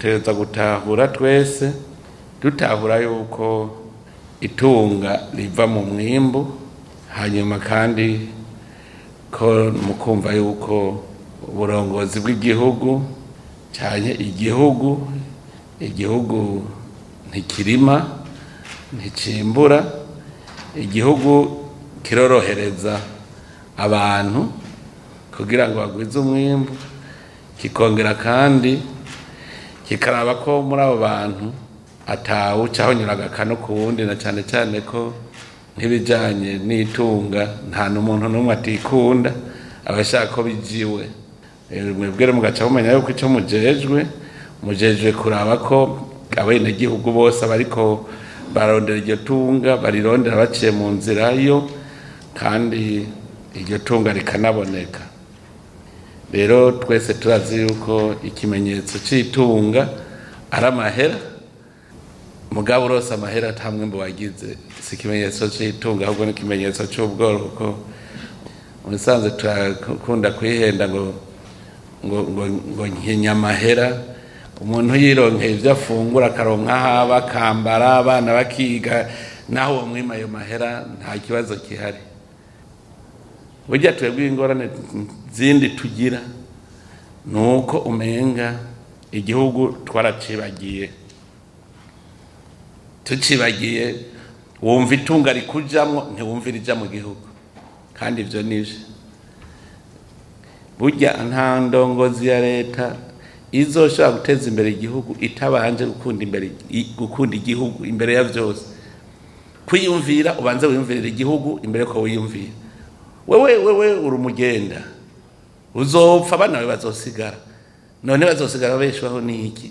dutegereza gutahura twese dutahura yuko itunga riva mu mwimbu, hanyuma kandi ko mukumva yuko uburongozi bw'igihugu cyane igihugu ntikirima nticimbura, igihugu kirorohereza abantu kugira ngo bagwize umwimbu, kikongera kandi kikaraba ko muri abo bantu atawucaho nyuraga no ku wundi, na cyane cyane ko nk'ibijyanye n'itunga nta n'umuntu n'umwe atikunda abashaka ko bijiwe. Mwebwe mugaca mumenya yuko icyo mujejwe kuraba ko abenegihugu bose bariko barondera iryo tunga barirondera baciye mu nzira yo, kandi iryo tunga rikanaboneka. Rero twese turazi yuko ikimenyetso cy'itunga ari amahera, mugabo rose amahera nta mwimbu wagize, si ikimenyetso cy'itunga ahubwo n'ikimenyetso cy'ubwoko. Musanze turakunda kwihenda ngo nkenya amahera, umuntu yironkeye ibyo afungura akaronka haba akambara, abana bakiga, naho uwo mwima ayo mahera nta kibazo gihari. Burya twebwe ingorane zindi tugira nuko umenga igihugu twaracibagiye, tucibagiye wumva itunga rikujamwo ntiwumvira ija mu gihugu, kandi ivyo nivyo. Burya nta ndongozi ya leta izoshobora guteza imbere igihugu itabanje gukunda igihugu imbere ya vyose. Kwiyumvira ubanze wiyumvirira igihugu imbere ko wiyumvira wewe uri umugenda, uzopfa abana bawe bazosigara, none bazosigara beshwaho n'iki?